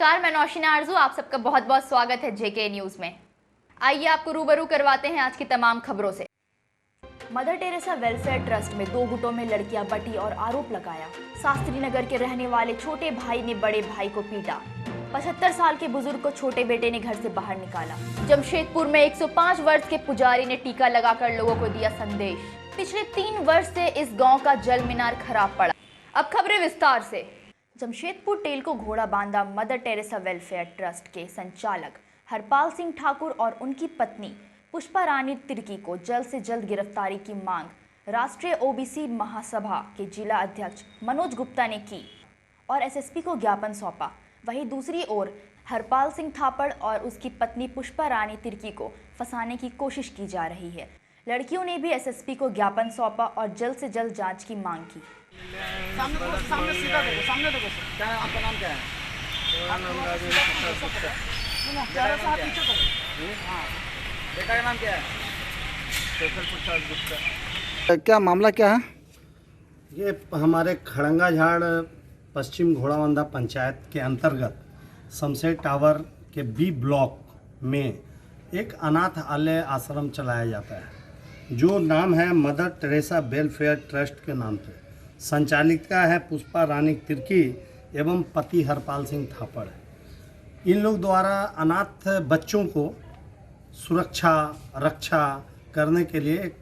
नमस्कार, मैं नौशीना आरजू, आप सबका बहुत बहुत स्वागत है जेके न्यूज में। आइए आपको रूबरू करवाते हैं आज की तमाम खबरों से। मदर टेरेसा वेलफेयर ट्रस्ट में 2 गुटों में लड़कियां बटी और आरोप लगाया। शास्त्री नगर के रहने वाले छोटे भाई ने बड़े भाई को पीटा। 75 साल के बुजुर्ग को छोटे बेटे ने घर से बाहर निकाला। जमशेदपुर में 105 वर्ष के पुजारी ने टीका लगाकर लोगों को दिया संदेश। पिछले 3 वर्ष से इस गाँव का जल मीनार खराब पड़ा। अब खबरें विस्तार से। जमशेदपुर टेलको घोड़ा बांधा मदर टेरेसा वेलफेयर ट्रस्ट के संचालक हरपाल सिंह ठाकुर और उनकी पत्नी पुष्पा रानी तिर्की को जल्द से जल्द गिरफ्तारी की मांग राष्ट्रीय ओबीसी महासभा के जिला अध्यक्ष मनोज गुप्ता ने की और एसएसपी को ज्ञापन सौंपा। वहीं दूसरी ओर हरपाल सिंह थापड़ और उसकी पत्नी पुष्पा रानी तिर्की को फंसाने की कोशिश की जा रही है। लड़कियों ने भी एसएसपी को ज्ञापन सौंपा और जल्द से जल्द जांच की मांग की। सामने सीधा देखो, सामने देखो। क्या है आपका नाम, क्या है? मेरा नाम राजेश गुप्ता। हाँ, बेटा का नाम क्या है? शेखर प्रसाद गुप्ता। क्या मामला क्या है? ये हमारे खड़ंगा झाड़ पश्चिम घोड़ाबंधा पंचायत के अंतर्गत शमशेर टावर के बी ब्लॉक में एक अनाथालय आश्रम चलाया जाता है जो नाम है मदर टेरेसा वेलफेयर ट्रस्ट के नाम पे। संचालिका है पुष्पा रानी तिर्की एवं पति हरपाल सिंह थापड़। इन लोग द्वारा अनाथ बच्चों को सुरक्षा रक्षा करने के लिए एक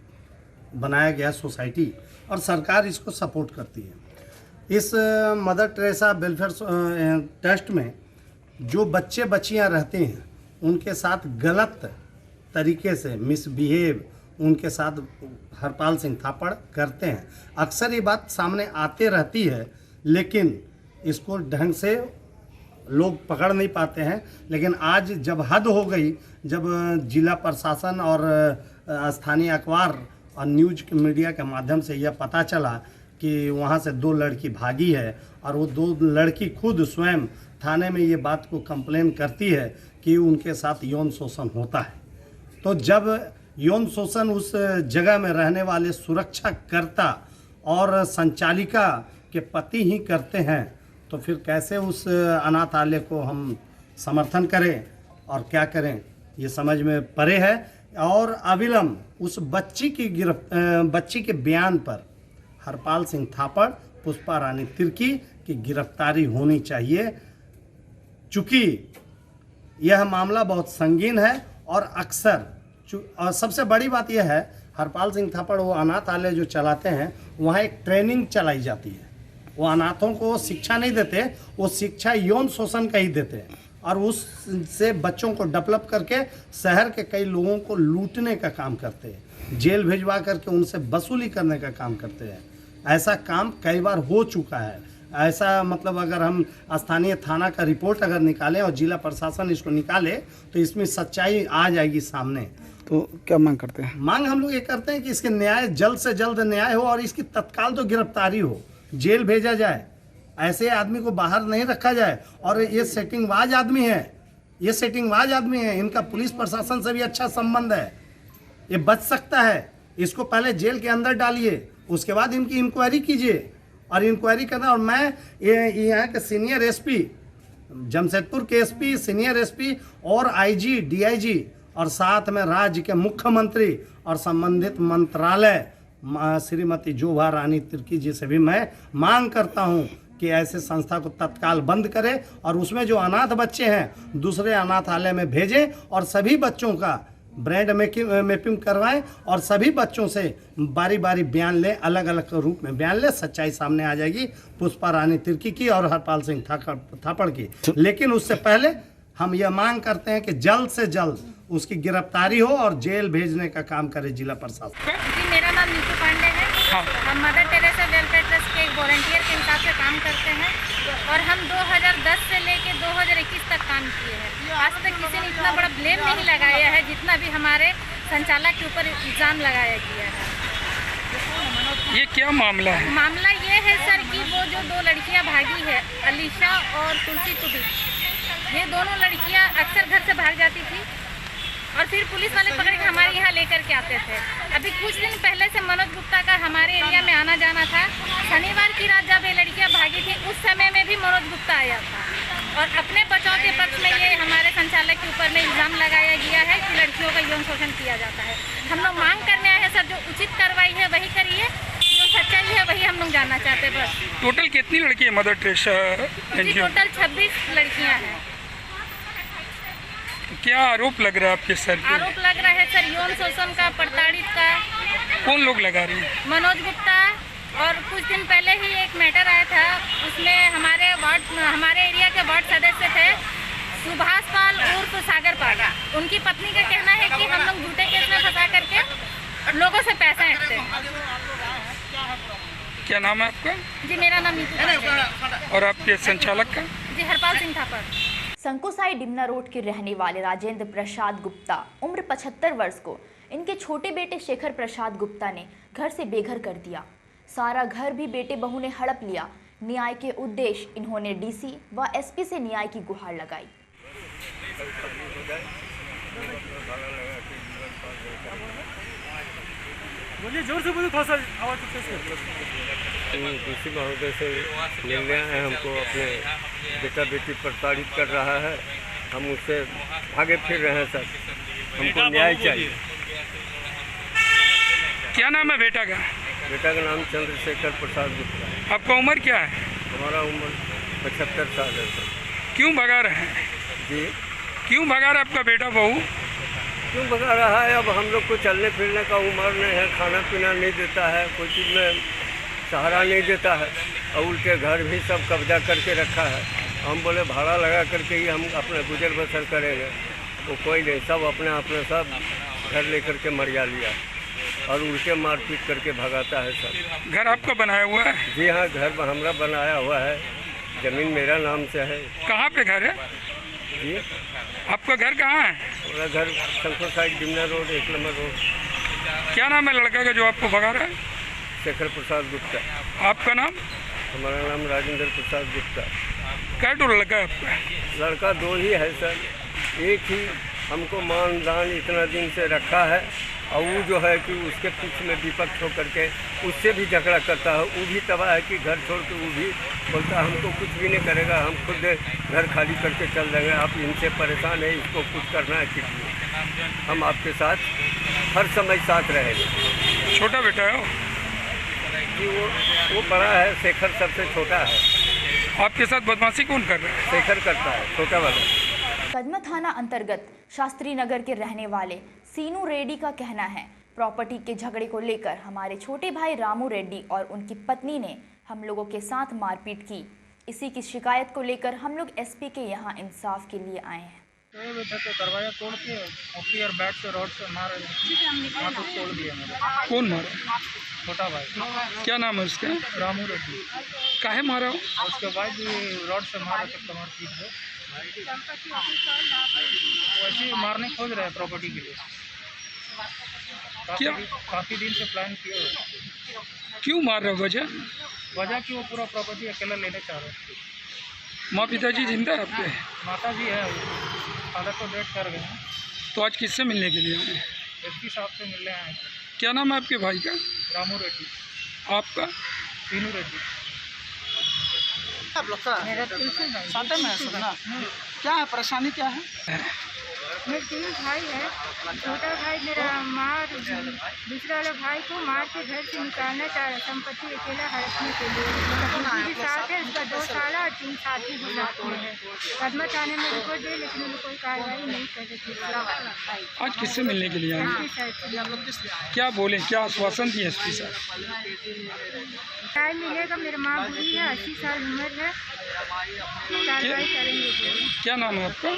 बनाया गया सोसाइटी और सरकार इसको सपोर्ट करती है। इस मदर टेरेसा वेलफेयर ट्रस्ट में जो बच्चे बच्चियां रहते हैं उनके साथ गलत तरीके से मिसबिहेव उनके साथ हरपाल सिंह थापड़ करते हैं। अक्सर ये बात सामने आते रहती है लेकिन इसको ढंग से लोग पकड़ नहीं पाते हैं। लेकिन आज जब हद हो गई, जब जिला प्रशासन और स्थानीय अखबार और न्यूज मीडिया के माध्यम से यह पता चला कि वहाँ से 2 लड़की भागी है और वो 2 लड़की खुद स्वयं थाने में ये बात को कंप्लेन करती है कि उनके साथ यौन शोषण होता है। तो जब यौन शोषण उस जगह में रहने वाले सुरक्षाकर्ता और संचालिका के पति ही करते हैं तो फिर कैसे उस अनाथालय को हम समर्थन करें और क्या करें, ये समझ में परे है। और अविलंब उस बच्ची के बयान पर हरपाल सिंह थापड़ पुष्पा रानी तिर्की की गिरफ्तारी होनी चाहिए। चूँकि यह मामला बहुत संगीन है और अक्सर और सबसे बड़ी बात यह है हरपाल सिंह थापड़ वो अनाथालय जो चलाते हैं वहाँ एक ट्रेनिंग चलाई जाती है। वो अनाथों को शिक्षा नहीं देते, वो शिक्षा यौन शोषण का ही देते हैं और उससे बच्चों को डेवलप करके शहर के कई लोगों को लूटने का काम करते हैं, जेल भिजवा करके उनसे वसूली करने का काम करते हैं। ऐसा काम कई बार हो चुका है। ऐसा मतलब अगर हम स्थानीय थाना का रिपोर्ट अगर निकालें और जिला प्रशासन इसको निकाले तो इसमें सच्चाई आ जाएगी सामने। तो क्या मांग करते हैं? मांग हम लोग ये करते हैं कि इसके न्याय जल्द से जल्द न्याय हो और इसकी तत्काल तो गिरफ्तारी हो, जेल भेजा जाए, ऐसे आदमी को बाहर नहीं रखा जाए। और ये सेटिंगबाज आदमी है, ये सेटिंगबाज आदमी है, इनका पुलिस प्रशासन से भी अच्छा संबंध है, ये बच सकता है। इसको पहले जेल के अंदर डालिए, उसके बाद इनकी इंक्वायरी कीजिए और इंक्वायरी करना। और मैं यहाँ के सीनियर एसपी, जमशेदपुर के एसपी, सीनियर एसपी और आईजी, डीआईजी और साथ में राज्य के मुख्यमंत्री और संबंधित मंत्रालय श्रीमती जोभा रानी तिर्की जी से भी मैं मांग करता हूं कि ऐसे संस्था को तत्काल बंद करें और उसमें जो अनाथ बच्चे हैं दूसरे अनाथालय में भेजें और सभी बच्चों का ब्रेड मैपिंग करवाएं और सभी बच्चों से बारी बारी बयान लें, अलग अलग रूप में बयान लें। सच्चाई सामने आ जाएगी पुष्पा रानी तिर्की की और हरपाल सिंह थापड़ की। लेकिन उससे पहले हम यह मांग करते हैं कि जल्द से जल्द उसकी गिरफ्तारी हो और जेल भेजने का काम करे जिला प्रशासन। जी, मेरा नाम नीतू पांडे है। हम मदर टेरेसा वेलफेयर ट्रस्ट के एक वॉलंटियर के हिसाब से काम करते हैं और हम 2010 से लेके 2021 तक काम किए हैं। आज तक किसी ने इतना बड़ा ब्लेम नहीं लगाया है जितना भी हमारे संचालक के ऊपर इल्ज़ाम लगाया गया है। ये क्या मामला है? मामला ये है सर कि वो जो 2 लड़कियां भागी है, अलीशा और तुलसी कुबी, ये दोनों लड़कियां अक्सर घर से भाग जाती थी और फिर पुलिस वाले पकड़ के हमारे यहाँ लेकर के आते थे। अभी कुछ दिन पहले से मनोज गुप्ता का हमारे एरिया में आना जाना था। शनिवार की रात जब ये लड़कियाँ भागी थी उस समय में भी मनोज गुप्ता आया था। और अपने बचाव के पक्ष में ये हमारे संचालक के ऊपर में इल्ज़ाम लगाया गया है कि लड़कियों का यौन शोषण किया जाता है। हम लोग मांग करने आए हैं सर, जो उचित कार्रवाई है वही करिए, जो सच्चाई है वही हम लोग जानना चाहते हैं बस। टोटल कितनी लड़की है मदर टेरेसा जी एनजीओ? टोटल 26 लड़कियाँ हैं। क्या आरोप लग रहा है आपके सर पे? आरोप लग रहा है सर यौन शोषण का, प्रताड़ित का। कौन लोग लगा रही है? मनोज गुप्ता, और कुछ दिन पहले ही एक मैटर आया था, उसमें हमारे एरिया के वार्ड सदस्य थे सुभाष पाल उर्फ सागर पाल। उनकी पत्नी का कहना है कि हम लोग झूठे केस में फंसा करके लोगों से पैसा ऐंठते हैं। क्या नाम है आपका? जी मेरा नाम नीतू है। और आपके संचालक का? जी हरपाल सिंह थापर। संकोसाई डिमना रोड के रहने वाले राजेंद्र प्रसाद गुप्ता उम्र 75 वर्ष को इनके छोटे बेटे शेखर प्रसाद गुप्ता ने घर से बेघर कर दिया। सारा घर भी बेटे बहू ने हड़प लिया। न्याय के उद्देश्य इन्होंने डीसी व एसपी से न्याय की गुहार लगाई। बोलिए, जोर से बोलिए, थोड़ा सा आवाज डीसी महोदय से मिल रहे हैं। हमको अपने बेटा बेटी प्रताड़ित कर रहा है, हम उससे भागे फिर रहे हैं सर, हमको न्याय चाहिए। क्या नाम है बेटा का? बेटा का नाम चंद्रशेखर प्रसाद गुप्ता है। आपका उम्र क्या है? हमारा उम्र 75 साल है सर। क्यों भगा रहे हैं? जी क्यों भगा रहा है आपका बेटा बहू? क्यों भगा रहा है? अब हम लोग को चलने फिरने का उम्र नहीं है, खाना पीना नहीं देता है, कोई चीज़ में सहारा नहीं देता है, और उनके घर भी सब कब्जा करके रखा है। हम बोले भाड़ा लगा करके ही हम अपना गुजर बसर करेंगे, वो कोई नहीं, सब अपने सब घर लेकर के मरिया लिया और उनके मारपीट करके भगाता है सर। घर आपका बनाया हुआ है? जी हाँ, घर हमारा बनाया हुआ है, ज़मीन मेरा नाम से है। कहाँ पे घर है जी आपका? घर कहाँ है? हमारा घर संकोसाई डिमना रोड 1 नंबर रोड। क्या नाम है लड़का का जो आपको भगा रहा है? शेखर प्रसाद गुप्ता। आपका नाम? हमारा नाम राजेंद्र प्रसाद गुप्ता। क्या टोल लड़का है आपका? लड़का 2 ही है सर, एक ही हमको मान दान इतना दिन से रखा है, और वो जो है कि उसके पीछे में विपक्ष होकर के उससे भी झगड़ा करता है। वो भी तबाह है कि घर छोड़ के वो भी बोलता है हमको कुछ भी नहीं करेगा, हम खुद घर खाली करके चल जाएंगे, आप इनसे परेशान है, इसको कुछ करना है कीजिए, हम आपके साथ हर समय साथ रहेंगे। छोटा बेटा है वो? कि वो बड़ा है, शेखर सबसे छोटा है। आपके साथ बदमाशी कौन कर रहा है? शेखर करता है, छोटा वाला। कदमा थाना अंतर्गत शास्त्री नगर के रहने वाले सीनू रेड्डी का कहना है प्रॉपर्टी के झगड़े को लेकर हमारे छोटे भाई रामू रेड्डी और उनकी पत्नी ने हम लोगों के साथ मारपीट की। इसी की शिकायत को लेकर हम लोग एसपी के यहाँ इंसाफ के लिए आए हैं। तो दरवाजा तोड़ के मुक्की और बैट से रॉड से मार तो तोड़ दिया मेरा। कौन मारा? छोटा भाई। क्या नाम है उसका? रामू रेड्डी। काहे मारा हो? उसके बाद भी रॉड से मारा तो कमर पीट है, वैसे ही मारने खोज रहे हैं प्रॉपर्टी के लिए। क्या? काफ़ी दिन से प्लान किए हुए। क्यों मार रहे हो? वजह कि वो पूरा प्रॉपर्टी अकेला लेने चाह रहे हैं। माँ पिताजी जिंदा है आपके? माता जी है, फादर को डेथ कर गए हैं। तो आज किससे मिलने के लिए आए? एसपी साहब से मिलने आए। क्या नाम है आपके भाई का? रामू रेड्डी। आपका? सीनू रेड्डी। क्या है परेशानी, क्या है? मेरे 3 भाई है, छोटा भाई मेरा दूसरा वाला भाई को मार के घर से निकालना चाह रहा, संपत्ति अकेला हड़पने के लिए। भी साथ है, उसका 2 साला और 3 साथी भी साथ में है। कदमा थाने में रिपोर्ट दे, लेकिन उन्हें कोई कार्रवाई नहीं कर रही। आज किससे मिलने के लिए आए? क्या बोले, क्या आश्वासन दिए एसपी साहब? न्याय मिलेगा, मेरी माँ बुरी है, 80 साल उम्र है, कार्रवाई करेंगे। क्या नाम है आपका?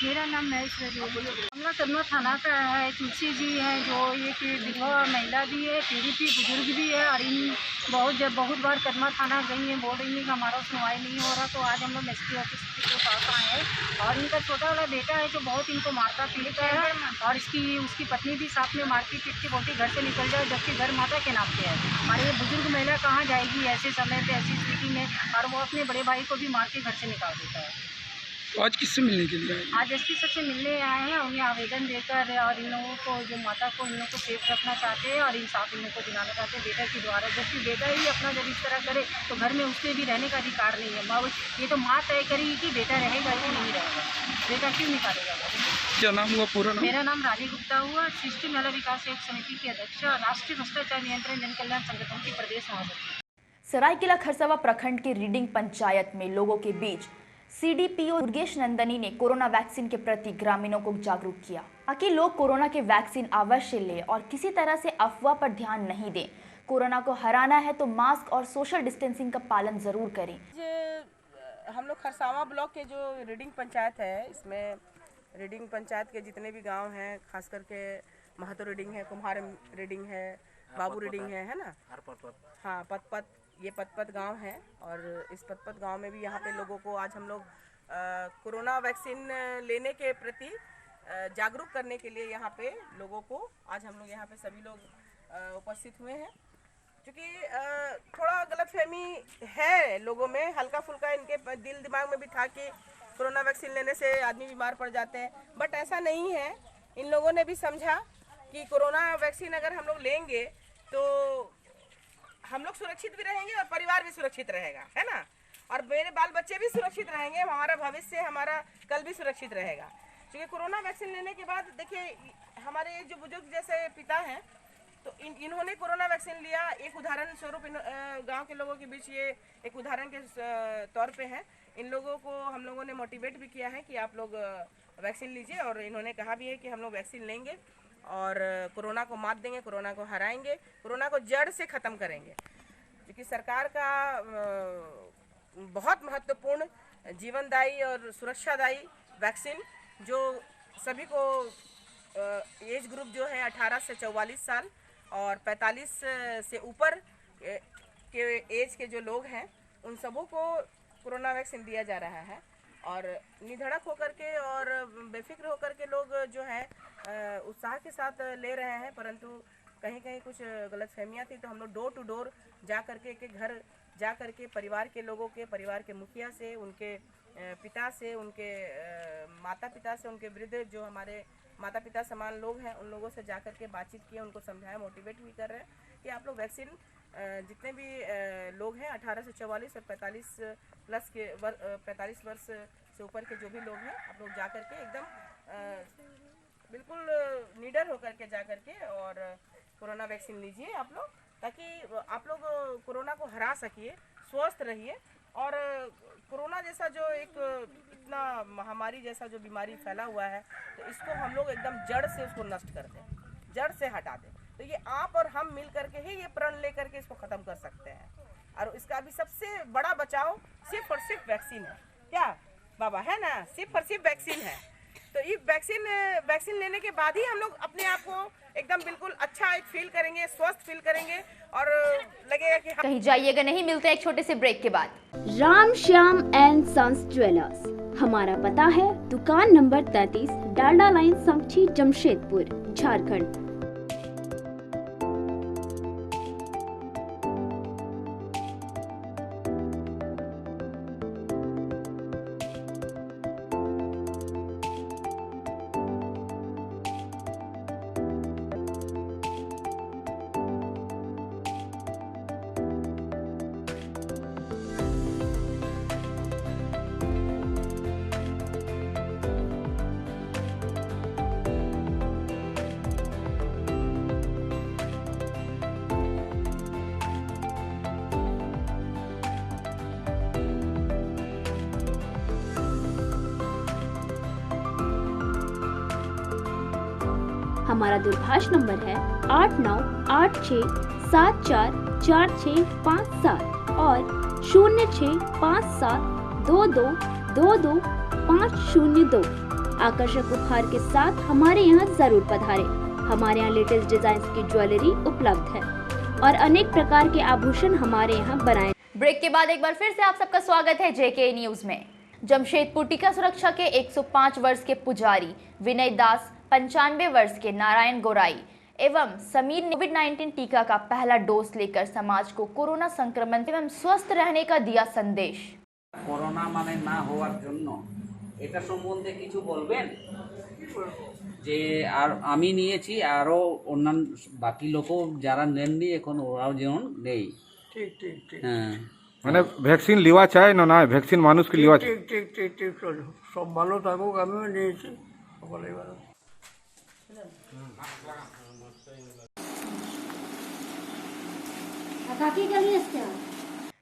मेरा नाम महेश्वरी है। मामला कदमा थाना का है। तुलसी जी हैं जो एक विधवा महिला भी है, पीड़ित बुजुर्ग भी है, और इन बहुत बार कदमा थाना गई हैं, बोल रही है कि हमारा सुनवाई नहीं हो रहा। तो आज हम लोग एसपी ऑफिस के पास आए हैं, और इनका छोटा वाला बेटा है जो बहुत इनको मारता पीड़ता है, और उसकी पत्नी भी साथ में मारती पीटती, बोलती घर से निकल जाओ, जबकि घर माता के नाम पे है। और ये बुजुर्ग महिला कहाँ जाएगी ऐसे समय पे, ऐसी स्थिति में, और वो अपने बड़े भाई को भी मार के घर से निकाल देता है। आज किससे मिलने के लिए आए? आज एसपी सर से मिलने आए हैं, उन्हें आवेदन देकर और इन लोगों को जो माता को इन लोगों को सेफ रखना चाहते हैं और इंसाफ इन लोगों को दिलाना चाहते हैं बेटा के द्वारा। जबकि बेटा ही अपना जब इस तरह करे तो घर में उसके भी रहने का अधिकार नहीं है। माँ ये तो माँ तय करेगी कि बेटा रहेगा कि नहीं रहेगा, बेटा क्यों निकालेगा। क्या नाम हुआ पूरा नाम? मेरा नाम रानी गुप्ता हुआ, सृष्टि महिला विकास आयोग समिति की अध्यक्ष, राष्ट्रीय भ्रष्टाचार नियंत्रण जन कल्याण संगठन की प्रदेश महासचिव। सरायकेला खरसावां प्रखंड के रीडिंग पंचायत में लोगों के बीच सीडीपीओ दुर्गेश नंदनी ने कोरोना वैक्सीन के प्रति ग्रामीणों को जागरूक किया ताकि लोग कोरोना के वैक्सीन अवश्य लें और किसी तरह से अफवाह पर ध्यान नहीं दें। कोरोना को हराना है तो मास्क और सोशल डिस्टेंसिंग का पालन जरूर करें। हम लोग खरसावां ब्लॉक के जो रीडिंग पंचायत है, इसमें रीडिंग पंचायत के जितने भी गांव हैं, खास करके महतो रीडिंग है, कुम्हार रीडिंग है, बाबू रीडिंग है ना, हाँ पतपत, ये पतपत गांव है। और इस पतपत गांव में भी यहाँ पे लोगों को आज हम लोग कोरोना वैक्सीन लेने के प्रति जागरूक करने के लिए यहाँ पे लोगों को आज हम लोग यहाँ पे सभी लोग उपस्थित हुए हैं। क्योंकि थोड़ा गलतफहमी है लोगों में, हल्का फुल्का इनके दिल दिमाग में भी था कि कोरोना वैक्सीन लेने से आदमी बीमार पड़ जाते हैं, बट ऐसा नहीं है। इन लोगों ने भी समझा कि कोरोना वैक्सीन अगर हम लोग लेंगे तो हम लोग सुरक्षित भी रहेंगे और परिवार भी सुरक्षित रहेगा, है ना, और मेरे बाल बच्चे भी सुरक्षित रहेंगे, हमारा भविष्य, हमारा कल भी सुरक्षित रहेगा। क्योंकि कोरोना वैक्सीन लेने के बाद देखिए हमारे जो बुजुर्ग जैसे पिता हैं तो इन्होंने कोरोना वैक्सीन लिया। एक उदाहरण स्वरूप गांव के लोगों के बीच ये एक उदाहरण के तौर पे है। इन लोगों को हम लोगों ने मोटिवेट भी किया है कि आप लोग वैक्सीन लीजिए, और इन्होंने कहा भी है कि हम लोग वैक्सीन लेंगे और कोरोना को मात देंगे, कोरोना को हराएंगे, कोरोना को जड़ से ख़त्म करेंगे। क्योंकि सरकार का बहुत महत्वपूर्ण जीवनदायी और सुरक्षादायी वैक्सीन जो सभी को एज ग्रुप जो है 18 से 44 साल और 45 से ऊपर के एज के जो लोग हैं उन सबों को कोरोना वैक्सीन दिया जा रहा है। और निधड़क होकर के और बेफिक्र होकर के लोग जो है उत्साह के साथ ले रहे हैं, परंतु कहीं कहीं कुछ गलतफहमियां थी। तो हम लोग डोर टू डोर जा करके के घर जा करके परिवार के लोगों के, परिवार के मुखिया से, उनके पिता से, उनके माता पिता से, उनके वृद्ध जो हमारे माता पिता समान लोग हैं उन लोगों से जा कर के बातचीत किए, उनको समझाया, मोटिवेट भी कर रहे हैं कि आप लोग वैक्सीन जितने भी लोग हैं 18 से 44 और 45 प्लस के 45 वर्ष से ऊपर के जो भी लोग हैं, आप लोग जा कर के एकदम बिल्कुल निडर होकर के जा कर के और कोरोना वैक्सीन लीजिए आप लोग, ताकि आप लोग कोरोना को हरा सकिए, स्वस्थ रहिए। और कोरोना जैसा जो एक इतना महामारी जैसा जो बीमारी फैला हुआ है, तो इसको हम लोग एकदम जड़ से उसको नष्ट कर दें, जड़ से हटा दें। तो ये आप और हम मिल करके ही ये प्रण ले करके इसको ख़त्म कर सकते हैं। और इसका भी सबसे बड़ा बचाव सिर्फ और सिर्फ वैक्सीन है। क्या बाबा, है ना, सिर्फ और सिर्फ वैक्सीन है। तो ये वैक्सीन लेने के बाद ही हम लोग अपने आप को एकदम बिल्कुल अच्छा एक फील करेंगे, स्वस्थ फील करेंगे और लगेगा कि कहीं जाइएगा नहीं। मिलते हैं एक छोटे से ब्रेक के बाद। Ram Shyam and sons jewellers, हमारा पता है दुकान नंबर 33, डालडा लाइन, समठी, जमशेदपुर, झारखंड। हमारा दूरभाष नंबर है 8986744657 और 065722222502। आकर्षक उपहार के साथ हमारे यहाँ जरूर पधारें। हमारे यहाँ लेटेस्ट डिजाइन की ज्वेलरी उपलब्ध है और अनेक प्रकार के आभूषण हमारे यहाँ बनाए। ब्रेक के बाद एक बार फिर से आप सबका स्वागत है जेके न्यूज में। जमशेदपुर टीका सुरक्षा के 105 वर्ष के पुजारी विनय दास, 95 वर्ष के नारायण गोराई एवं समीर ने कोविड-19 टीका का पहला डोज लेकर समाज को कोरोना संक्रमण एवं स्वस्थ रहने का दिया संदेश। कोरोना माने ना होवार जन्नो এটা সম্বন্ধে কিছু বলবেন যে আর আমি নিয়েছি আরও অন্যান্য বাকি লোকও যারা নেননি এখন ওরাও যেমন নেই। ঠিক ঠিক ঠিক হ্যাঁ মানে ভ্যাকসিন লিওয়া চাই না না ভ্যাকসিন মানুষকে লিওয়া চাই। ঠিক ঠিক ঠিক ঠিক সব ভালো থাকুক, আমিও নিয়েছি, সকলেই ভালো।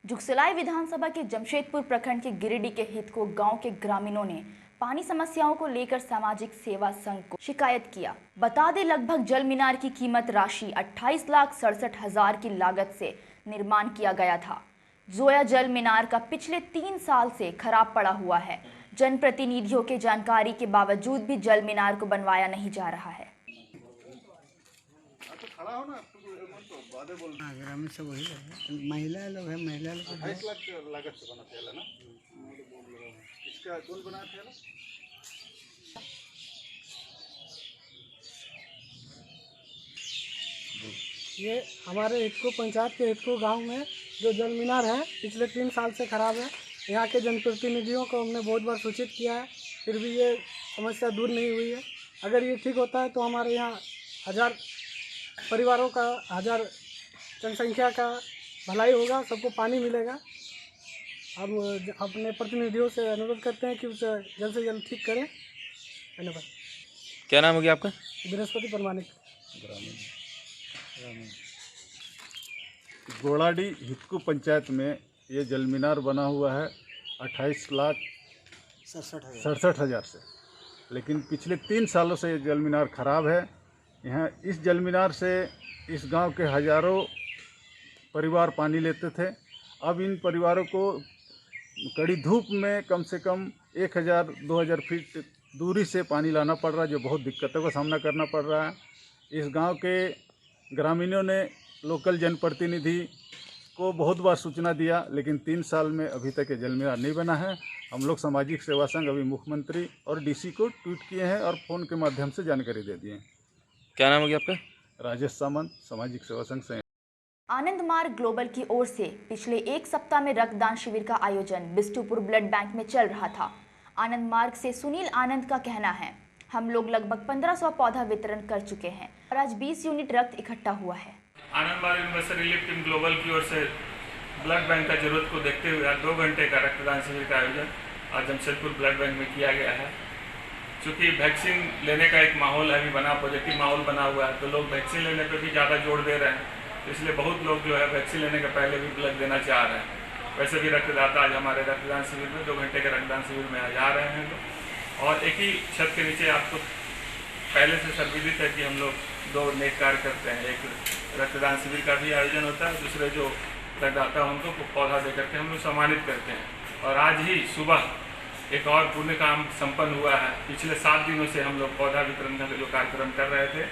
जुगसलाई विधानसभा के जमशेदपुर प्रखंड के गिरिडीह के हित को गांव के ग्रामीणों ने पानी समस्याओं को लेकर सामाजिक सेवा संघ को शिकायत किया। बता दें लगभग जल मीनार की कीमत राशि 28,67,000 की लागत से निर्माण किया गया था। जोया जल मीनार का पिछले 3 साल से खराब पड़ा हुआ है। जनप्रतिनिधियों के जानकारी के बावजूद भी जल मीनार को बनवाया नहीं जा रहा है। ग्रामीण से वही महिला लोग है, महिला लोग 28 लाख लागत से बना था ना, इसका कौन बनाया था ना? ये हमारे इटको पंचायत के इटको गांव में जो जल मीनार है पिछले 3 साल से खराब है। यहाँ के जनप्रतिनिधियों को हमने बहुत बार सूचित किया है, फिर भी ये समस्या दूर नहीं हुई है। अगर ये ठीक होता है तो हमारे यहाँ 1000 परिवारों का, 1000 जनसंख्या का भलाई होगा, सबको पानी मिलेगा। हम अपने प्रतिनिधियों से अनुरोध करते हैं कि उसे जल्द से जल्द ठीक करें। धन्यवाद। क्या नाम हो गया आपका? बृहस्पति प्रमाणिक। गोड़ाडी हितकू पंचायत में ये जल मीनार बना हुआ है 28,67,000 से, लेकिन पिछले 3 सालों से ये जल मीनार ख़राब है। यहाँ इस जल मीनार से इस गांव के हज़ारों परिवार पानी लेते थे। अब इन परिवारों को कड़ी धूप में कम से कम 1000-2000 फीट दूरी से पानी लाना पड़ रहा है, जो बहुत दिक्कतों का सामना करना पड़ रहा है। इस गांव के ग्रामीणों ने लोकल जनप्रतिनिधि को बहुत बार सूचना दिया, लेकिन 3 साल में अभी तक ये जल मीनार नहीं बना है। हम लोग सामाजिक सेवा संघ अभी मुख्यमंत्री और डीसी को ट्वीट किए हैं और फ़ोन के माध्यम से जानकारी दे दिए। क्या नाम हो गया आपका? राजेश सामंत, सामाजिक सेवा संघ से। आनंद मार्ग ग्लोबल की ओर से पिछले 1 सप्ताह में रक्तदान शिविर का आयोजन बिष्टुपुर ब्लड बैंक में चल रहा था। आनंद मार्ग से सुनील आनंद का कहना है, हम लोग लगभग 1500 पौधा वितरण कर चुके हैं और आज 20 यूनिट रक्त इकट्ठा हुआ है। आनंद मार्ग यूनिवर्सल रिलीफ टीम ग्लोबल की ओर से ब्लड बैंक का जरूरत को देखते हुए आज 2 घंटे का रक्तदान शिविर का आयोजन आज जमशेदपुर ब्लड बैंक में किया गया है। चूँकि वैक्सीन लेने का एक माहौल अभी बना, पॉजिटिव माहौल बना हुआ है, तो लोग वैक्सीन लेने पर भी ज़्यादा जोर दे रहे हैं, तो इसलिए बहुत लोग जो है वैक्सीन लेने के पहले भी ब्लड देना चाह रहे हैं। वैसे भी रक्तदाता आज हमारे रक्तदान शिविर में 2 घंटे के रक्तदान शिविर में आज आ रहे हैं लोग। और एक ही छत के नीचे आपको पहले से सर्विदित है कि हम लोग 2 नेक कार्य करते हैं। एक रक्तदान शिविर का भी आयोजन होता है, दूसरे जो रक्तदाता उनको पौधा दे करके हम लोग सम्मानित करते हैं। और आज ही सुबह एक और पुण्य काम संपन्न हुआ है। पिछले 7 दिनों से हम लोग पौधा वितरण का जो कार्यक्रम कर रहे थे,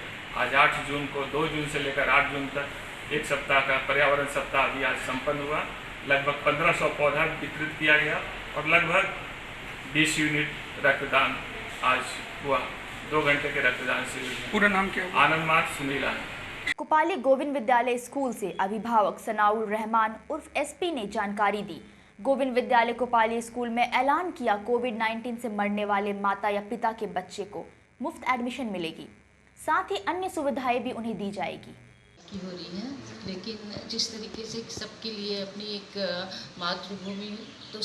आज 8 जून को 2 जून से लेकर 8 जून तक 1 सप्ताह का पर्यावरण सप्ताह भी आज संपन्न हुआ। लगभग 1500 पौधा वितरित किया गया और लगभग 20 यूनिट रक्तदान आज हुआ 2 घंटे के रक्तदान शिविर। पूरा नाम क्या है? आनंद मार्ग सुनील आनंद। कुपाली गोविंद विद्यालय स्कूल से अभिभावक सनाउल रहमान उर्फ एसपी ने जानकारी दी। गोविंद विद्यालय कुपाली स्कूल में ऐलान किया, कोविड-19 से मरने वाले माता या पिता के बच्चे को मुफ्त एडमिशन मिलेगी, साथ ही अन्य सुविधाएं भी उन्हें दी जाएगी। की हो रही है, लेकिन जिस तरीके से सबके लिए अपनी एक मातृभूमि तो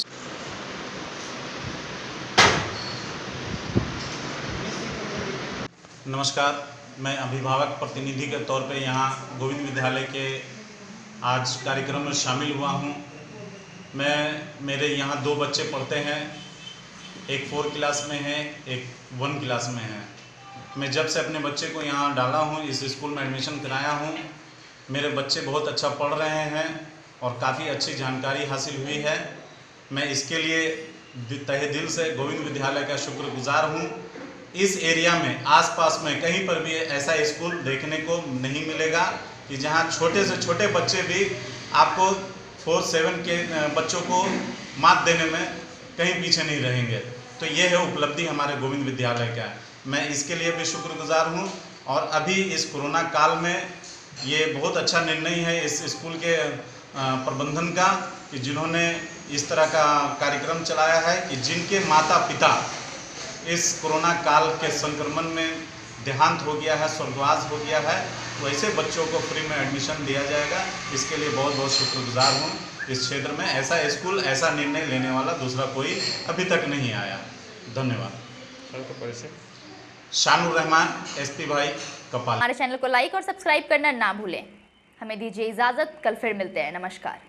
नमस्कार, मैं अभिभावक प्रतिनिधि के तौर पे यहाँ गोविंद विद्यालय के आज कार्यक्रम में शामिल हुआ हूँ। मेरे यहाँ 2 बच्चे पढ़ते हैं, एक 4 क्लास में है, एक 1 क्लास में है। मैं जब से अपने बच्चे को यहाँ डाला हूँ, इस स्कूल में एडमिशन कराया हूँ, मेरे बच्चे बहुत अच्छा पढ़ रहे हैं और काफ़ी अच्छी जानकारी हासिल हुई है। मैं इसके लिए तहे दिल से गोविंद विद्यालय का शुक्रगुजार हूँ। इस एरिया में आसपास में कहीं पर भी ऐसा स्कूल देखने को नहीं मिलेगा कि जहाँ छोटे से छोटे बच्चे भी आपको 4-7 के बच्चों को मात देने में कहीं पीछे नहीं रहेंगे। तो ये है उपलब्धि हमारे गोविंद विद्यालय का। मैं इसके लिए भी शुक्रगुजार हूँ। और अभी इस कोरोना काल में ये बहुत अच्छा निर्णय है इस स्कूल के प्रबंधन का कि जिन्होंने इस तरह का कार्यक्रम चलाया है कि जिनके माता पिता इस कोरोना काल के संक्रमण में देहांत हो गया है, स्वर्गवास हो गया है, वैसे बच्चों को फ्री में एडमिशन दिया जाएगा। इसके लिए बहुत बहुत शुक्रगुजार हूँ। इस क्षेत्र में ऐसा स्कूल, ऐसा निर्णय लेने वाला दूसरा कोई अभी तक नहीं आया। धन्यवाद। शानुर रहमान, एसपी भाई, कपाल। हमारे चैनल को लाइक और सब्सक्राइब करना ना भूलें। हमें दीजिए इजाज़त, कल फिर मिलते हैं। नमस्कार।